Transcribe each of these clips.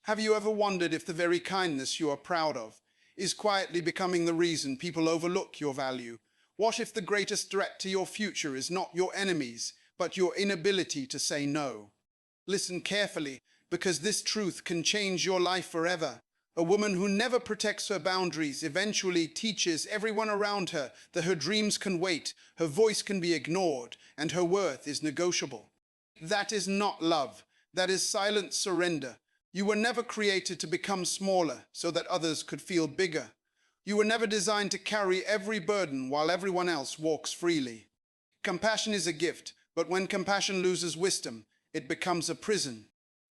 Have you ever wondered if the very kindness you are proud of is quietly becoming the reason people overlook your value? What if the greatest threat to your future is not your enemies, but your inability to say no? Listen carefully, because this truth can change your life forever. A woman who never protects her boundaries eventually teaches everyone around her that her dreams can wait, her voice can be ignored, and her worth is negotiable. That is not love. That is silent surrender. You were never created to become smaller so that others could feel bigger. You were never designed to carry every burden while everyone else walks freely. Compassion is a gift, but when compassion loses wisdom, it becomes a prison.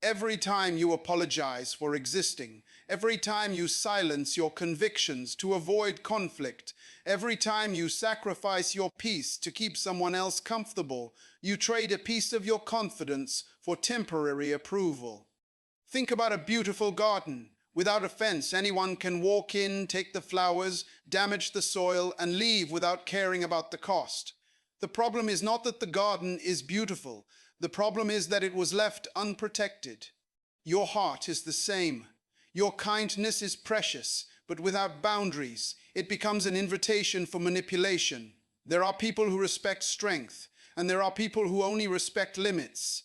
Every time you apologize for existing, every time you silence your convictions to avoid conflict, every time you sacrifice your peace to keep someone else comfortable, you trade a piece of your confidence for temporary approval. Think about a beautiful garden. Without a fence, anyone can walk in, take the flowers, damage the soil, and leave without caring about the cost. The problem is not that the garden is beautiful. The problem is that it was left unprotected. Your heart is the same. Your kindness is precious, but without boundaries, it becomes an invitation for manipulation. There are people who respect strength, and there are people who only respect limits.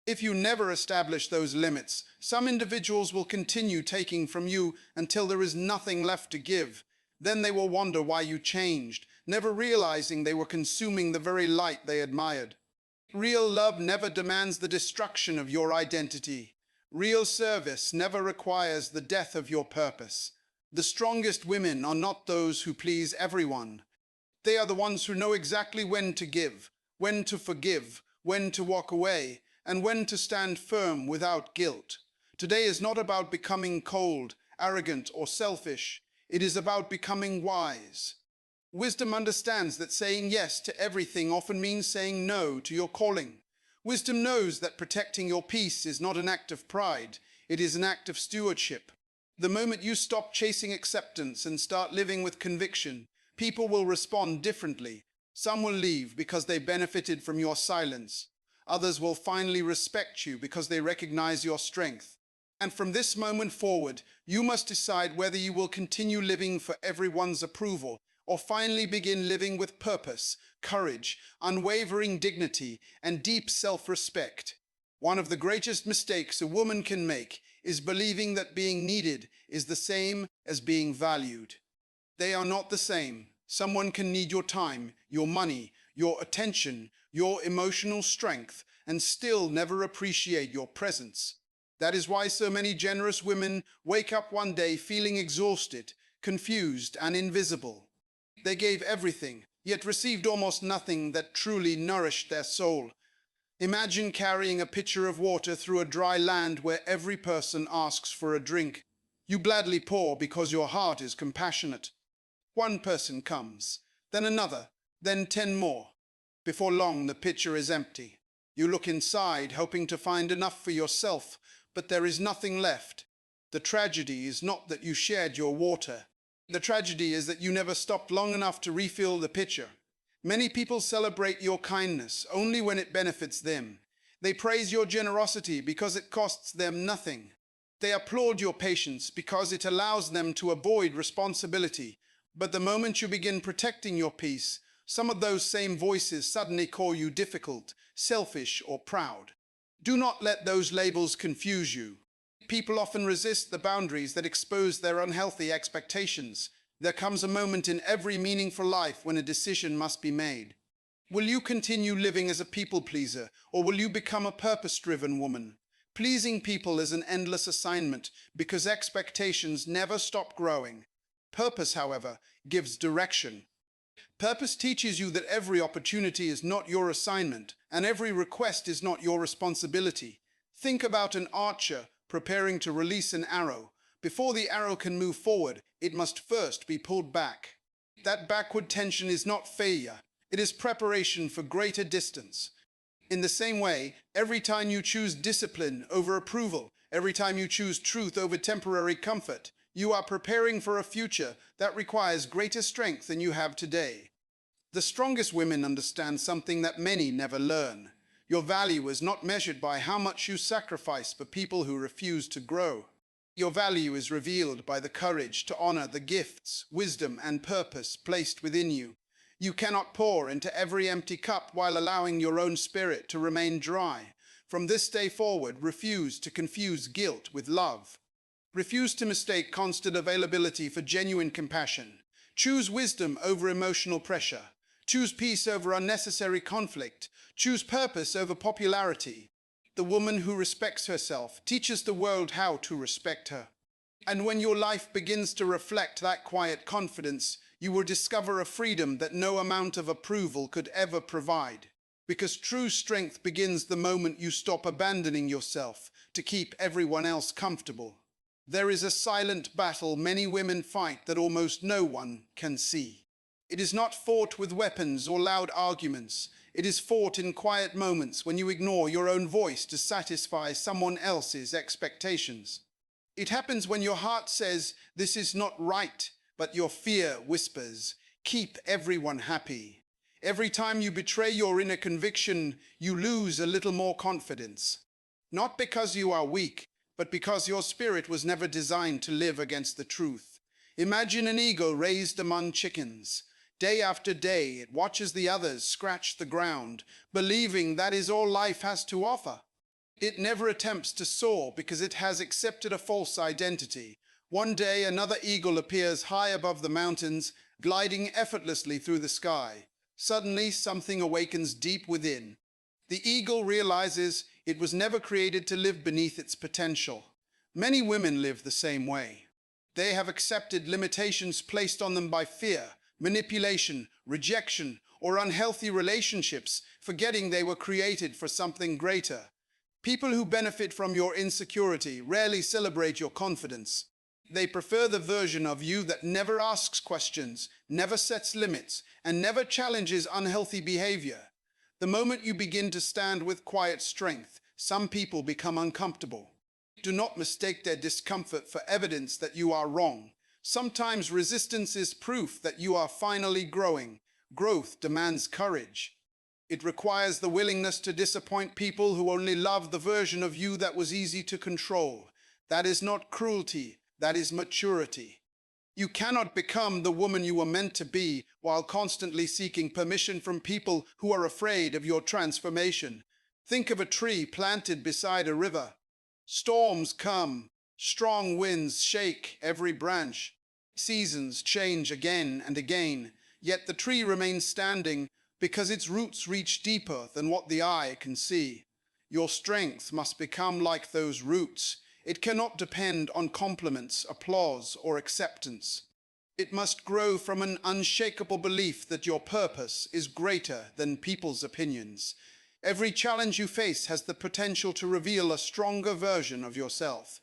If you never establish those limits, some individuals will continue taking from you until there is nothing left to give. Then they will wonder why you changed, never realizing they were consuming the very light they admired. Real love never demands the destruction of your identity. Real service never requires the death of your purpose. The strongest women are not those who please everyone. They are the ones who know exactly when to give, when to forgive, when to walk away, and when to stand firm without guilt. Today is not about becoming cold, arrogant, or selfish. It is about becoming wise. Wisdom understands that saying yes to everything often means saying no to your calling. Wisdom knows that protecting your peace is not an act of pride, it is an act of stewardship. The moment you stop chasing acceptance and start living with conviction, people will respond differently. Some will leave because they benefited from your silence. Others will finally respect you because they recognize your strength. And from this moment forward, you must decide whether you will continue living for everyone's approval or finally begin living with purpose, courage, unwavering dignity, and deep self-respect. One of the greatest mistakes a woman can make is believing that being needed is the same as being valued. They are not the same. Someone can need your time, your money, your attention, your emotional strength, and still never appreciate your presence. That is why so many generous women wake up one day feeling exhausted, confused, and invisible. They gave everything, yet received almost nothing that truly nourished their soul. Imagine carrying a pitcher of water through a dry land where every person asks for a drink. You gladly pour because your heart is compassionate. One person comes, then another, then 10 more. Before long, the pitcher is empty. You look inside, hoping to find enough for yourself, but there is nothing left. The tragedy is not that you shared your water. The tragedy is that you never stopped long enough to refill the pitcher. Many people celebrate your kindness only when it benefits them. They praise your generosity because it costs them nothing. They applaud your patience because it allows them to avoid responsibility. But the moment you begin protecting your peace, some of those same voices suddenly call you difficult, selfish, or proud. Do not let those labels confuse you. People often resist the boundaries that expose their unhealthy expectations. There comes a moment in every meaningful life when a decision must be made. Will you continue living as a people pleaser, or will you become a purpose-driven woman? Pleasing people is an endless assignment because expectations never stop growing. Purpose, however, gives direction. Purpose teaches you that every opportunity is not your assignment, and every request is not your responsibility. Think about an archer preparing to release an arrow. Before the arrow can move forward, it must first be pulled back. That backward tension is not failure. It is preparation for greater distance. In the same way, every time you choose discipline over approval, every time you choose truth over temporary comfort, you are preparing for a future that requires greater strength than you have today. The strongest women understand something that many never learn. Your value is not measured by how much you sacrifice for people who refuse to grow. Your value is revealed by the courage to honor the gifts, wisdom, and purpose placed within you. You cannot pour into every empty cup while allowing your own spirit to remain dry. From this day forward, refuse to confuse guilt with love. Refuse to mistake constant availability for genuine compassion. Choose wisdom over emotional pressure. Choose peace over unnecessary conflict. Choose purpose over popularity. The woman who respects herself teaches the world how to respect her. And when your life begins to reflect that quiet confidence, you will discover a freedom that no amount of approval could ever provide. Because true strength begins the moment you stop abandoning yourself to keep everyone else comfortable. There is a silent battle many women fight that almost no one can see. It is not fought with weapons or loud arguments. It is fought in quiet moments when you ignore your own voice to satisfy someone else's expectations. It happens when your heart says, "This is not right," but your fear whispers, "Keep everyone happy." Every time you betray your inner conviction, you lose a little more confidence. Not because you are weak, but because your spirit was never designed to live against the truth. Imagine an eagle raised among chickens. Day after day, it watches the others scratch the ground, believing that is all life has to offer. It never attempts to soar because it has accepted a false identity. One day, another eagle appears high above the mountains, gliding effortlessly through the sky. Suddenly, something awakens deep within. The eagle realizes it was never created to live beneath its potential. Many women live the same way. They have accepted limitations placed on them by fear, manipulation, rejection, or unhealthy relationships, forgetting they were created for something greater. People who benefit from your insecurity rarely celebrate your confidence. They prefer the version of you that never asks questions, never sets limits, and never challenges unhealthy behavior. The moment you begin to stand with quiet strength, some people become uncomfortable. Do not mistake their discomfort for evidence that you are wrong. Sometimes resistance is proof that you are finally growing. Growth demands courage. It requires the willingness to disappoint people who only love the version of you that was easy to control. That is not cruelty, that is maturity. You cannot become the woman you were meant to be while constantly seeking permission from people who are afraid of your transformation. Think of a tree planted beside a river. Storms come, strong winds shake every branch. Seasons change again and again, yet the tree remains standing because its roots reach deeper than what the eye can see. Your strength must become like those roots. It cannot depend on compliments, applause, or acceptance. It must grow from an unshakable belief that your purpose is greater than people's opinions. Every challenge you face has the potential to reveal a stronger version of yourself.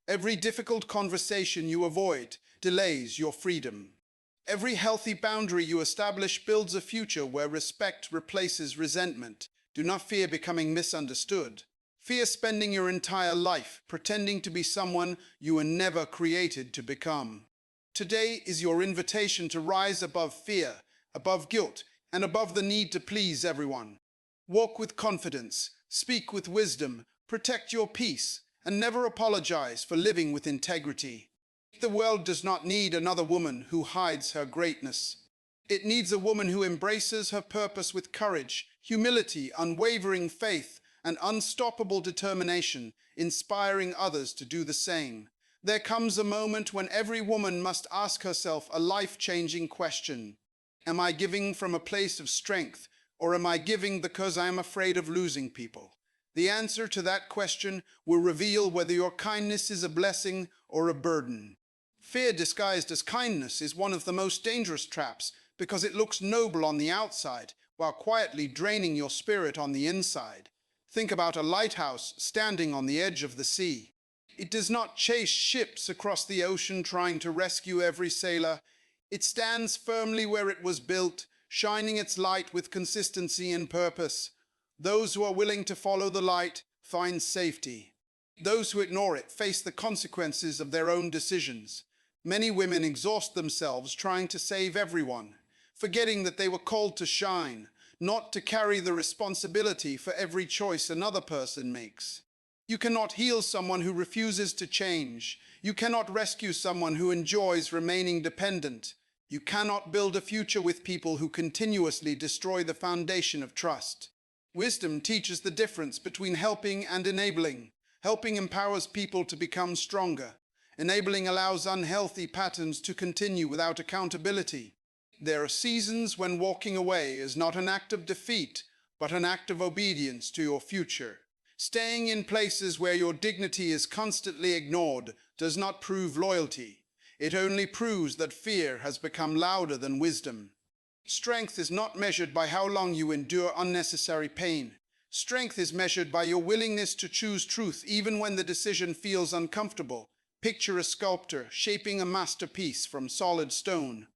Every difficult conversation you avoid delays your freedom. Every healthy boundary you establish builds a future where respect replaces resentment. Do not fear becoming misunderstood. Fear spending your entire life pretending to be someone you were never created to become. Today is your invitation to rise above fear, above guilt, and above the need to please everyone. Walk with confidence, speak with wisdom, protect your peace, and never apologize for living with integrity. The world does not need another woman who hides her greatness. It needs a woman who embraces her purpose with courage, humility, unwavering faith, and unstoppable determination, inspiring others to do the same. There comes a moment when every woman must ask herself a life-changing question. Am I giving from a place of strength, or am I giving because I am afraid of losing people? The answer to that question will reveal whether your kindness is a blessing or a burden. Fear disguised as kindness is one of the most dangerous traps because it looks noble on the outside while quietly draining your spirit on the inside. Think about a lighthouse standing on the edge of the sea. It does not chase ships across the ocean trying to rescue every sailor. It stands firmly where it was built, shining its light with consistency and purpose. Those who are willing to follow the light find safety. Those who ignore it face the consequences of their own decisions. Many women exhaust themselves trying to save everyone, forgetting that they were called to shine, not to carry the responsibility for every choice another person makes. You cannot heal someone who refuses to change. You cannot rescue someone who enjoys remaining dependent. You cannot build a future with people who continuously destroy the foundation of trust. Wisdom teaches the difference between helping and enabling. Helping empowers people to become stronger. Enabling allows unhealthy patterns to continue without accountability. There are seasons when walking away is not an act of defeat, but an act of obedience to your future. Staying in places where your dignity is constantly ignored does not prove loyalty. It only proves that fear has become louder than wisdom. Strength is not measured by how long you endure unnecessary pain. Strength is measured by your willingness to choose truth even when the decision feels uncomfortable. Picture a sculptor shaping a masterpiece from solid stone.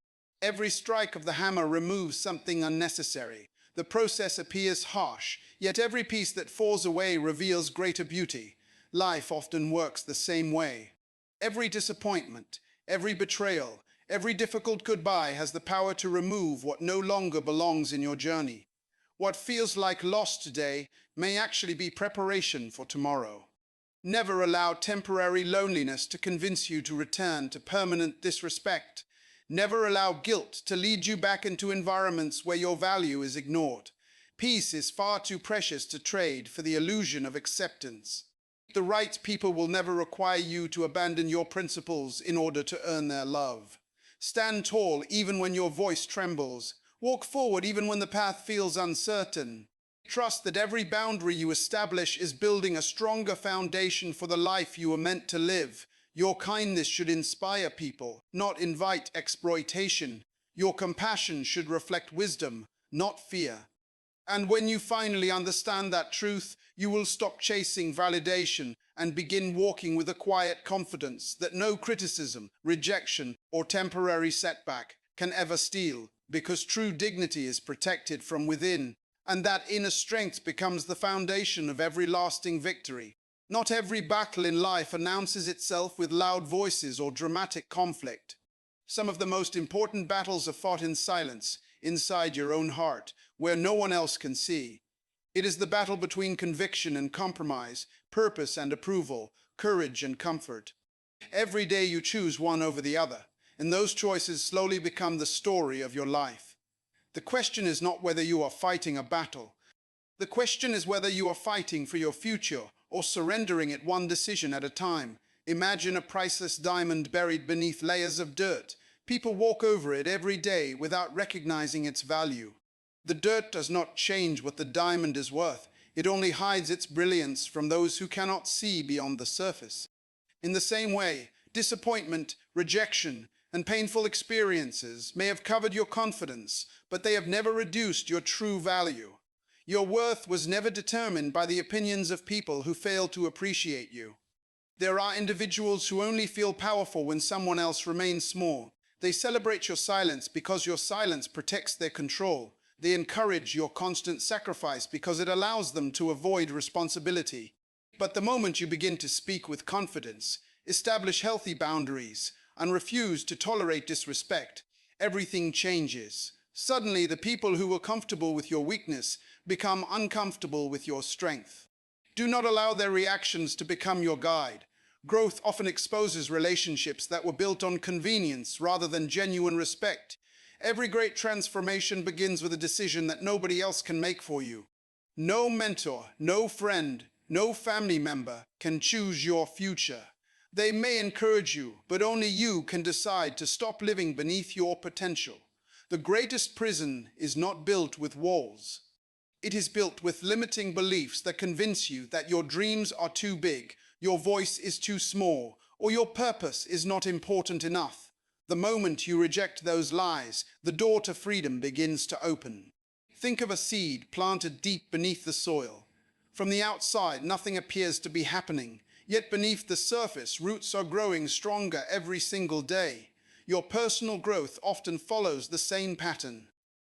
Every strike of the hammer removes something unnecessary. The process appears harsh, yet every piece that falls away reveals greater beauty. Life often works the same way. Every disappointment, every betrayal, every difficult goodbye has the power to remove what no longer belongs in your journey. What feels like loss today may actually be preparation for tomorrow. Never allow temporary loneliness to convince you to return to permanent disrespect. Never allow guilt to lead you back into environments where your value is ignored. Peace is far too precious to trade for the illusion of acceptance. The right people will never require you to abandon your principles in order to earn their love. Stand tall even when your voice trembles. Walk forward even when the path feels uncertain. Trust that every boundary you establish is building a stronger foundation for the life you were meant to live. Your kindness should inspire people, not invite exploitation. Your compassion should reflect wisdom, not fear. And when you finally understand that truth, you will stop chasing validation and begin walking with a quiet confidence that no criticism, rejection, or temporary setback can ever steal, because true dignity is protected from within, and that inner strength becomes the foundation of every lasting victory. Not every battle in life announces itself with loud voices or dramatic conflict. Some of the most important battles are fought in silence, inside your own heart, where no one else can see. It is the battle between conviction and compromise, purpose and approval, courage and comfort. Every day you choose one over the other, and those choices slowly become the story of your life. The question is not whether you are fighting a battle. The question is whether you are fighting for your future or surrendering it one decision at a time. Imagine a priceless diamond buried beneath layers of dirt. People walk over it every day without recognizing its value. The dirt does not change what the diamond is worth. It only hides its brilliance from those who cannot see beyond the surface. In the same way, disappointment, rejection, and painful experiences may have covered your confidence, but they have never reduced your true value. Your worth was never determined by the opinions of people who failed to appreciate you. There are individuals who only feel powerful when someone else remains small. They celebrate your silence because your silence protects their control. They encourage your constant sacrifice because it allows them to avoid responsibility. But the moment you begin to speak with confidence, establish healthy boundaries, and refuse to tolerate disrespect, everything changes. Suddenly, the people who were comfortable with your weakness become uncomfortable with your strength. Do not allow their reactions to become your guide. Growth often exposes relationships that were built on convenience rather than genuine respect. Every great transformation begins with a decision that nobody else can make for you. No mentor, no friend, no family member can choose your future. They may encourage you, but only you can decide to stop living beneath your potential. The greatest prison is not built with walls. It is built with limiting beliefs that convince you that your dreams are too big, your voice is too small, or your purpose is not important enough. The moment you reject those lies, the door to freedom begins to open. Think of a seed planted deep beneath the soil. From the outside, nothing appears to be happening, yet beneath the surface, roots are growing stronger every single day. Your personal growth often follows the same pattern.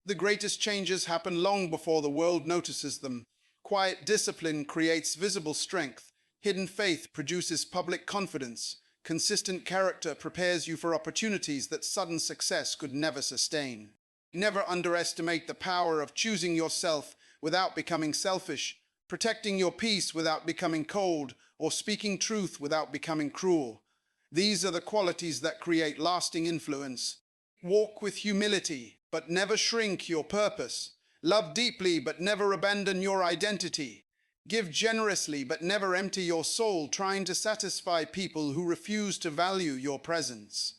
The greatest changes happen long before the world notices them. Quiet discipline creates visible strength. Hidden faith produces public confidence. Consistent character prepares you for opportunities that sudden success could never sustain. Never underestimate the power of choosing yourself without becoming selfish. protecting your peace without becoming cold, or speaking truth without becoming cruel. These are the qualities that create lasting influence. Walk with humility, but never shrink your purpose. Love deeply, but never abandon your identity. Give generously, but never empty your soul trying to satisfy people who refuse to value your presence.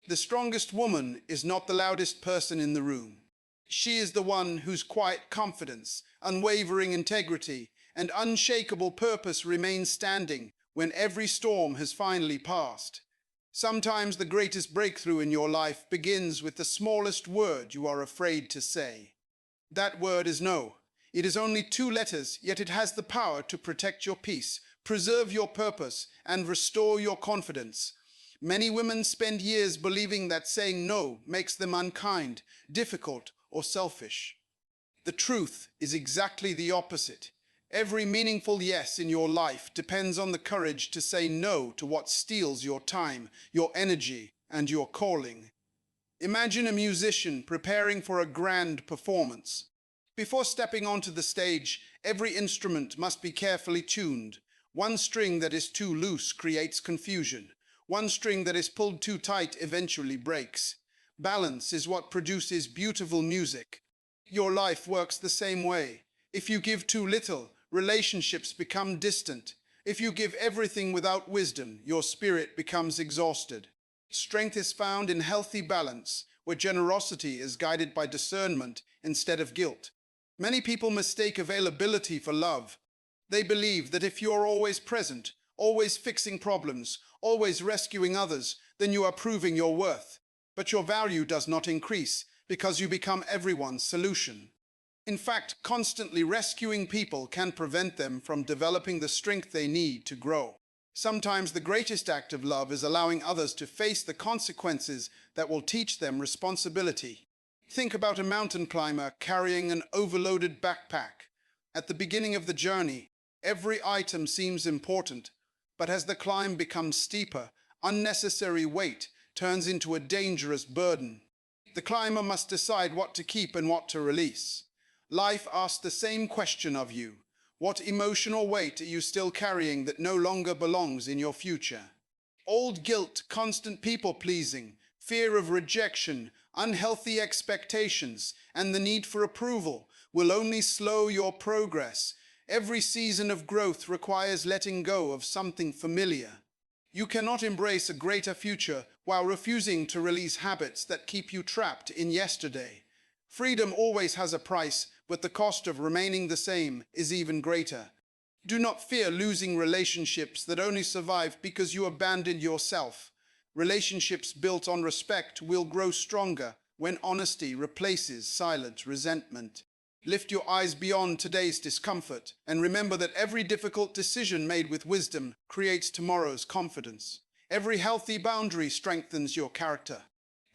The strongest woman is not the loudest person in the room. She is the one whose quiet confidence, unwavering integrity, and unshakable purpose remain standing when every storm has finally passed. Sometimes the greatest breakthrough in your life begins with the smallest word you are afraid to say. That word is no. It is only 2 letters, yet it has the power to protect your peace, preserve your purpose, and restore your confidence. Many women spend years believing that saying no makes them unkind, difficult, or selfish. The truth is exactly the opposite. Every meaningful yes in your life depends on the courage to say no to what steals your time, your energy, and your calling. Imagine a musician preparing for a grand performance. Before stepping onto the stage, every instrument must be carefully tuned. One string that is too loose creates confusion. One string that is pulled too tight eventually breaks. Balance is what produces beautiful music. Your life works the same way. If you give too little, relationships become distant. If you give everything without wisdom, your spirit becomes exhausted. Strength is found in healthy balance, where generosity is guided by discernment instead of guilt. Many people mistake availability for love. They believe that if you are always present, always fixing problems, always rescuing others, then you are proving your worth. But your value does not increase because you become everyone's solution. In fact, constantly rescuing people can prevent them from developing the strength they need to grow. Sometimes the greatest act of love is allowing others to face the consequences that will teach them responsibility. Think about a mountain climber carrying an overloaded backpack. At the beginning of the journey, every item seems important, but as the climb becomes steeper, unnecessary weight turns into a dangerous burden. The climber must decide what to keep and what to release. Life asks the same question of you. What emotional weight are you still carrying that no longer belongs in your future? Old guilt, constant people-pleasing, fear of rejection, unhealthy expectations, and the need for approval will only slow your progress. Every season of growth requires letting go of something familiar. You cannot embrace a greater future while refusing to release habits that keep you trapped in yesterday. Freedom always has a price, but the cost of remaining the same is even greater. Do not fear losing relationships that only survive because you abandoned yourself. Relationships built on respect will grow stronger when honesty replaces silent resentment. Lift your eyes beyond today's discomfort and remember that every difficult decision made with wisdom creates tomorrow's confidence. Every healthy boundary strengthens your character.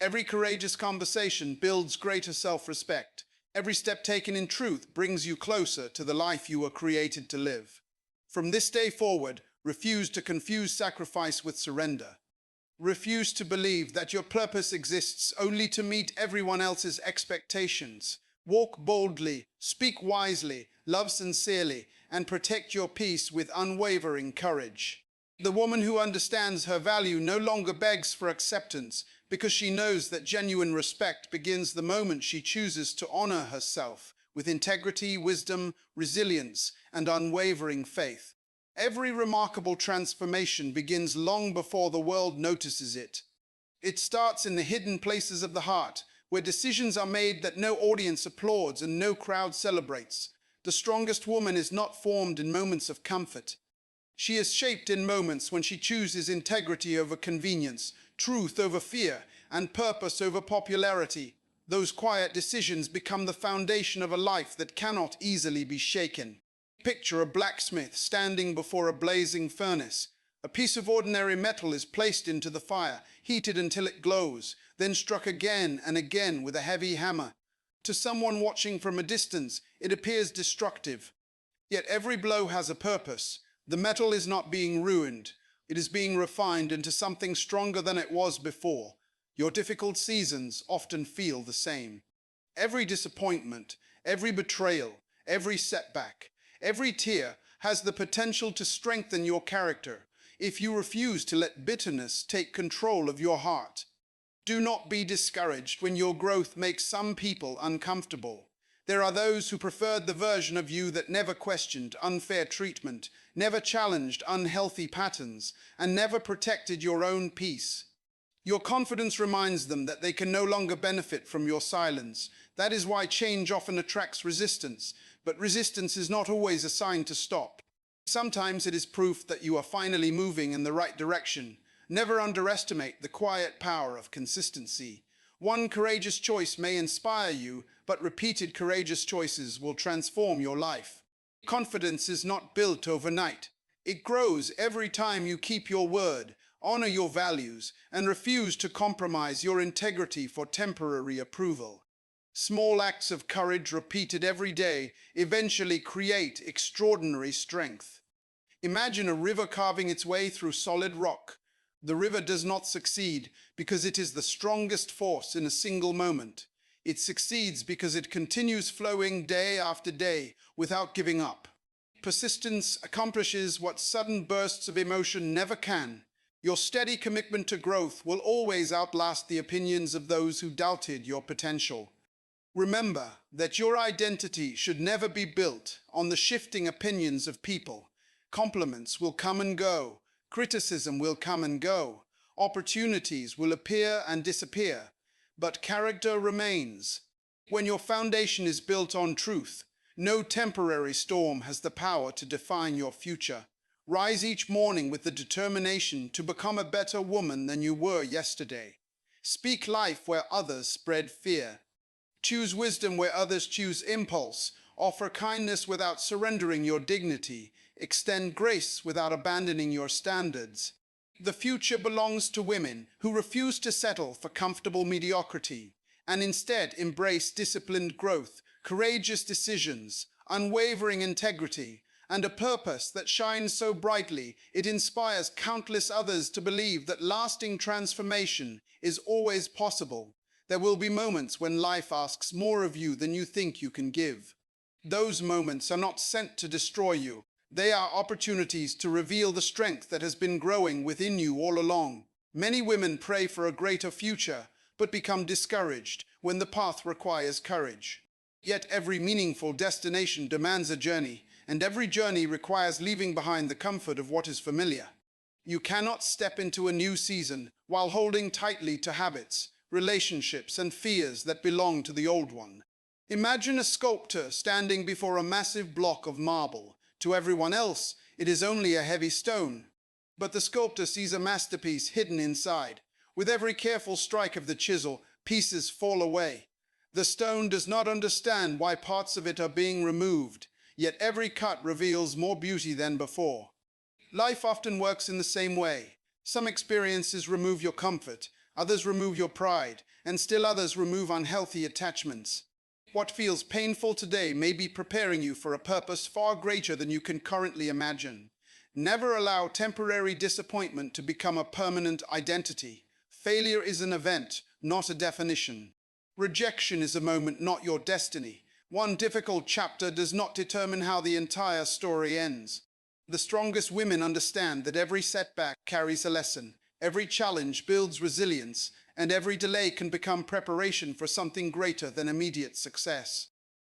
Every courageous conversation builds greater self-respect. Every step taken in truth brings you closer to the life you were created to live. From this day forward, refuse to confuse sacrifice with surrender. Refuse to believe that your purpose exists only to meet everyone else's expectations. Walk boldly, speak wisely, love sincerely, and protect your peace with unwavering courage. The woman who understands her value no longer begs for acceptance because she knows that genuine respect begins the moment she chooses to honor herself with integrity, wisdom, resilience, and unwavering faith. Every remarkable transformation begins long before the world notices it. It starts in the hidden places of the heart, where decisions are made that no audience applauds and no crowd celebrates. The strongest woman is not formed in moments of comfort. She is shaped in moments when she chooses integrity over convenience, truth over fear, and purpose over popularity. Those quiet decisions become the foundation of a life that cannot easily be shaken. Picture a blacksmith standing before a blazing furnace. A piece of ordinary metal is placed into the fire, heated until it glows, then struck again and again with a heavy hammer. To someone watching from a distance, it appears destructive. Yet every blow has a purpose. The metal is not being ruined. It is being refined into something stronger than it was before. Your difficult seasons often feel the same. Every disappointment, every betrayal, every setback, Every tear has the potential to strengthen your character if you refuse to let bitterness take control of your heart. Do not be discouraged when your growth makes some people uncomfortable. There are those who preferred the version of you that never questioned unfair treatment, never challenged unhealthy patterns, and never protected your own peace. Your confidence reminds them that they can no longer benefit from your silence. That is why change often attracts resistance, but resistance is not always a sign to stop. Sometimes it is proof that you are finally moving in the right direction. Never underestimate the quiet power of consistency. One courageous choice may inspire you, but repeated courageous choices will transform your life. Confidence is not built overnight. It grows every time you keep your word, honor your values, and refuse to compromise your integrity for temporary approval. Small acts of courage repeated every day eventually create extraordinary strength. Imagine a river carving its way through solid rock. The river does not succeed because it is the strongest force in a single moment. It succeeds because it continues flowing day after day without giving up. Persistence accomplishes what sudden bursts of emotion never can. Your steady commitment to growth will always outlast the opinions of those who doubted your potential. Remember that your identity should never be built on the shifting opinions of people. Compliments will come and go. Criticism will come and go. Opportunities will appear and disappear. But character remains. When your foundation is built on truth, no temporary storm has the power to define your future. Rise each morning with the determination to become a better woman than you were yesterday. Speak life where others spread fear. Choose wisdom where others choose impulse. Offer kindness without surrendering your dignity. Extend grace without abandoning your standards. The future belongs to women who refuse to settle for comfortable mediocrity and instead embrace disciplined growth, courageous decisions, unwavering integrity, and a purpose that shines so brightly it inspires countless others to believe that lasting transformation is always possible. There will be moments when life asks more of you than you think you can give. Those moments are not sent to destroy you. They are opportunities to reveal the strength that has been growing within you all along. Many women pray for a greater future, but become discouraged when the path requires courage. Yet every meaningful destination demands a journey, and every journey requires leaving behind the comfort of what is familiar. You cannot step into a new season while holding tightly to habits, relationships, and fears that belong to the old one. Imagine a sculptor standing before a massive block of marble. To everyone else, it is only a heavy stone. But the sculptor sees a masterpiece hidden inside. With every careful strike of the chisel, pieces fall away. The stone does not understand why parts of it are being removed, yet every cut reveals more beauty than before. Life often works in the same way. Some experiences remove your comfort, others remove your pride, and still others remove unhealthy attachments. What feels painful today may be preparing you for a purpose far greater than you can currently imagine. Never allow temporary disappointment to become a permanent identity. Failure is an event, not a definition. Rejection is a moment, not your destiny. One difficult chapter does not determine how the entire story ends. The strongest women understand that every setback carries a lesson, every challenge builds resilience, and every delay can become preparation for something greater than immediate success.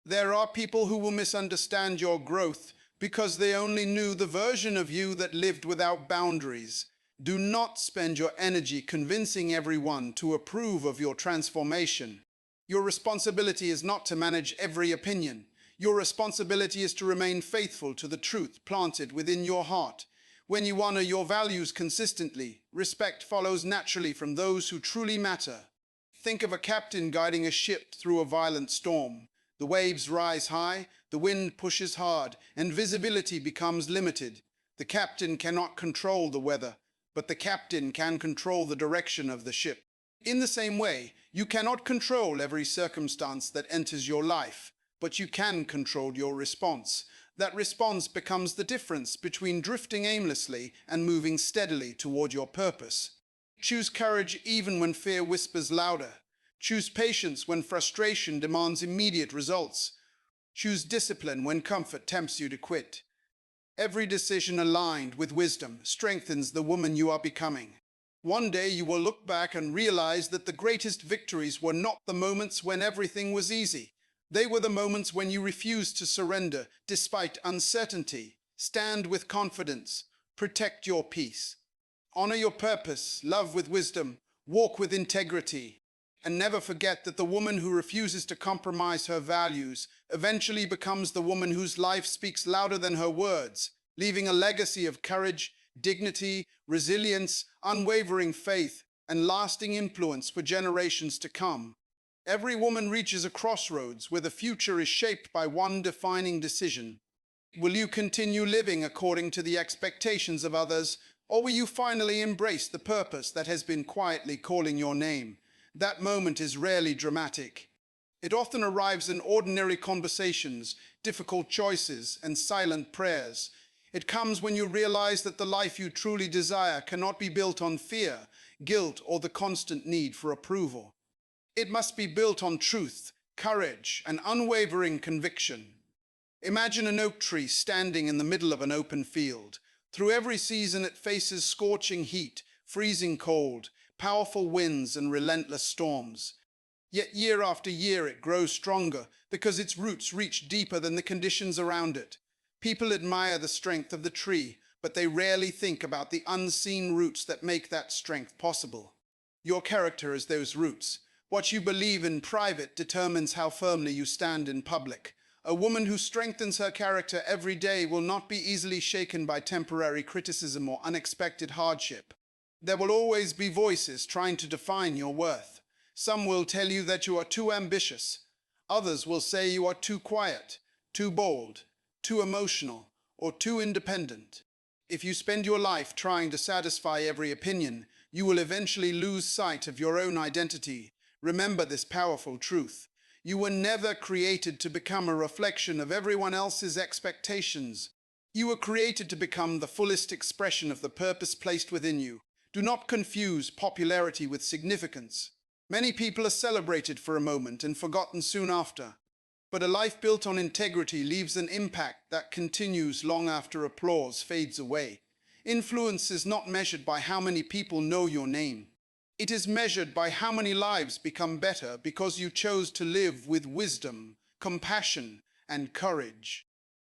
There are people who will misunderstand your growth because they only knew the version of you that lived without boundaries. Do not spend your energy convincing everyone to approve of your transformation. Your responsibility is not to manage every opinion. Your responsibility is to remain faithful to the truth planted within your heart. When you honor your values consistently, respect follows naturally from those who truly matter. Think of a captain guiding a ship through a violent storm. The waves rise high, the wind pushes hard, and visibility becomes limited. The captain cannot control the weather, but the captain can control the direction of the ship. In the same way, you cannot control every circumstance that enters your life, but you can control your response. That response becomes the difference between drifting aimlessly and moving steadily toward your purpose. Choose courage even when fear whispers louder. Choose patience when frustration demands immediate results. Choose discipline when comfort tempts you to quit. Every decision aligned with wisdom strengthens the woman you are becoming. One day you will look back and realize that the greatest victories were not the moments when everything was easy. They were the moments when you refused to surrender despite uncertainty. Stand with confidence. Protect your peace. Honor your purpose. Love with wisdom. Walk with integrity. And never forget that the woman who refuses to compromise her values eventually becomes the woman whose life speaks louder than her words, leaving a legacy of courage, dignity, resilience, unwavering faith, and lasting influence for generations to come. Every woman reaches a crossroads where the future is shaped by one defining decision. Will you continue living according to the expectations of others, or will you finally embrace the purpose that has been quietly calling your name? That moment is rarely dramatic. It often arrives in ordinary conversations, difficult choices, and silent prayers. It comes when you realize that the life you truly desire cannot be built on fear, guilt, or the constant need for approval. It must be built on truth, courage, and unwavering conviction. Imagine an oak tree standing in the middle of an open field. Through every season it faces scorching heat, freezing cold, powerful winds, and relentless storms. Yet year after year it grows stronger because its roots reach deeper than the conditions around it. People admire the strength of the tree, but they rarely think about the unseen roots that make that strength possible. Your character is those roots. What you believe in private determines how firmly you stand in public. A woman who strengthens her character every day will not be easily shaken by temporary criticism or unexpected hardship. There will always be voices trying to define your worth. Some will tell you that you are too ambitious. Others will say you are too quiet, too bold, too emotional, or too independent. If you spend your life trying to satisfy every opinion, you will eventually lose sight of your own identity. Remember this powerful truth. You were never created to become a reflection of everyone else's expectations. You were created to become the fullest expression of the purpose placed within you. Do not confuse popularity with significance. Many people are celebrated for a moment and forgotten soon after. But a life built on integrity leaves an impact that continues long after applause fades away. Influence is not measured by how many people know your name. It is measured by how many lives become better because you chose to live with wisdom, compassion, and courage.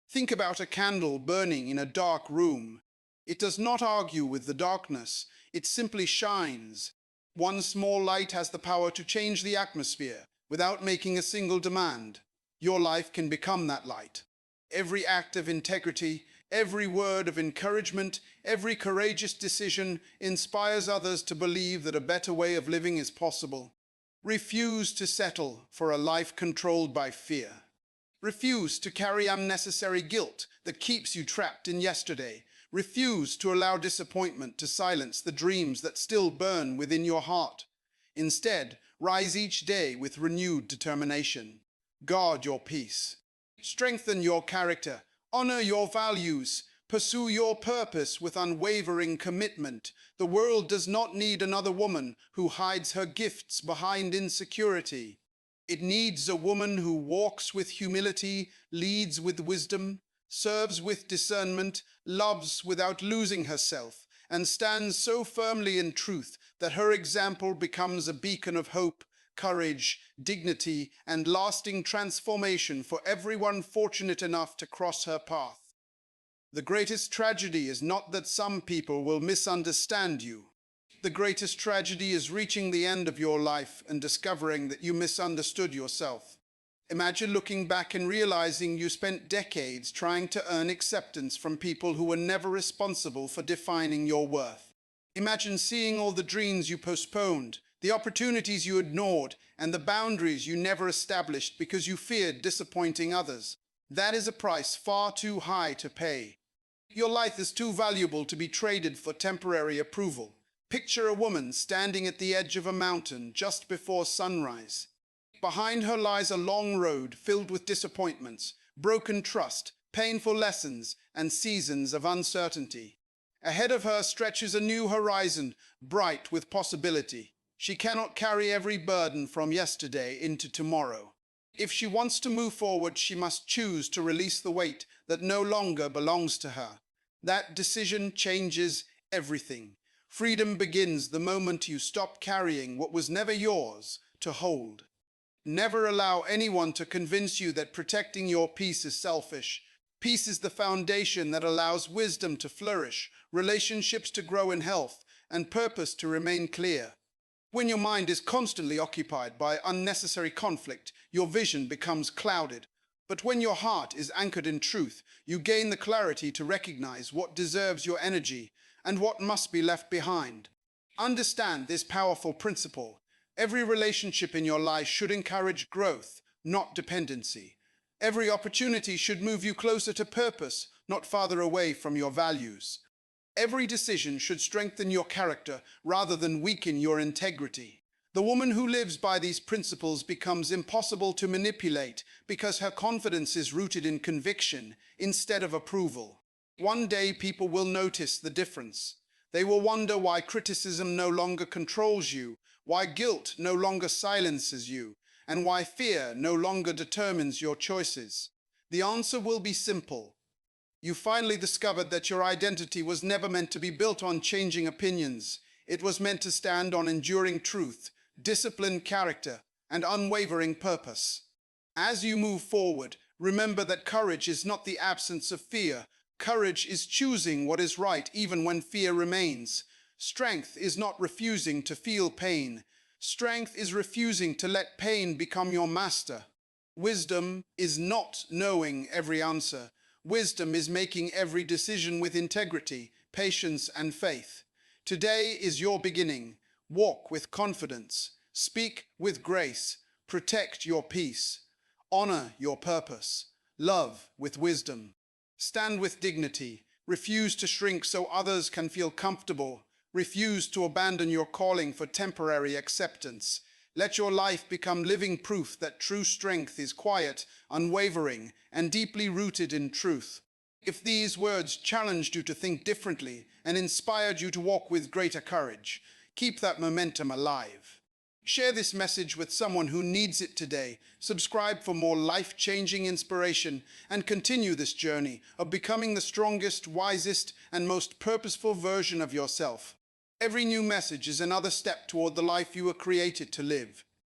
Think about a candle burning in a dark room. It does not argue with the darkness, it simply shines. One small light has the power to change the atmosphere without making a single demand. Your life can become that light. Every act of integrity, every word of encouragement, every courageous decision inspires others to believe that a better way of living is possible. Refuse to settle for a life controlled by fear. Refuse to carry unnecessary guilt that keeps you trapped in yesterday. Refuse to allow disappointment to silence the dreams that still burn within your heart. Instead, rise each day with renewed determination. Guard your peace. Strengthen your character. Honor your values. Pursue your purpose with unwavering commitment. The world does not need another woman who hides her gifts behind insecurity. It needs a woman who walks with humility, leads with wisdom, serves with discernment, loves without losing herself, and stands so firmly in truth that her example becomes a beacon of hope, courage, dignity, and lasting transformation for everyone fortunate enough to cross her path. The greatest tragedy is not that some people will misunderstand you. The greatest tragedy is reaching the end of your life and discovering that you misunderstood yourself. Imagine looking back and realizing you spent decades trying to earn acceptance from people who were never responsible for defining your worth. Imagine seeing all the dreams you postponed, the opportunities you ignored, and the boundaries you never established because you feared disappointing others. That is a price far too high to pay. Your life is too valuable to be traded for temporary approval. Picture a woman standing at the edge of a mountain just before sunrise. Behind her lies a long road filled with disappointments, broken trust, painful lessons, and seasons of uncertainty. Ahead of her stretches a new horizon, bright with possibility. She cannot carry every burden from yesterday into tomorrow. If she wants to move forward, she must choose to release the weight that no longer belongs to her. That decision changes everything. Freedom begins the moment you stop carrying what was never yours to hold. Never allow anyone to convince you that protecting your peace is selfish. Peace is the foundation that allows wisdom to flourish, relationships to grow in health, and purpose to remain clear. When your mind is constantly occupied by unnecessary conflict, your vision becomes clouded. But when your heart is anchored in truth, you gain the clarity to recognize what deserves your energy and what must be left behind. Understand this powerful principle. Every relationship in your life should encourage growth, not dependency. Every opportunity should move you closer to purpose, not farther away from your values. Every decision should strengthen your character rather than weaken your integrity. The woman who lives by these principles becomes impossible to manipulate because her confidence is rooted in conviction instead of approval. One day people will notice the difference. They will wonder why criticism no longer controls you, why guilt no longer silences you, and why fear no longer determines your choices. The answer will be simple. You finally discovered that your identity was never meant to be built on changing opinions. It was meant to stand on enduring truth, disciplined character, and unwavering purpose. As you move forward, remember that courage is not the absence of fear. Courage is choosing what is right even when fear remains. Strength is not refusing to feel pain. Strength is refusing to let pain become your master. Wisdom is not knowing every answer. Wisdom is making every decision with integrity, patience, and faith. Today is your beginning. Walk with confidence. Speak with grace. Protect your peace. Honor your purpose. Love with wisdom. Stand with dignity. Refuse to shrink so others can feel comfortable. Refuse to abandon your calling for temporary acceptance. Let your life become living proof that true strength is quiet, unwavering, and deeply rooted in truth. If these words challenged you to think differently and inspired you to walk with greater courage, keep that momentum alive. Share this message with someone who needs it today. Subscribe for more life-changing inspiration and continue this journey of becoming the strongest, wisest, and most purposeful version of yourself. Every new message is another step toward the life you were created to live.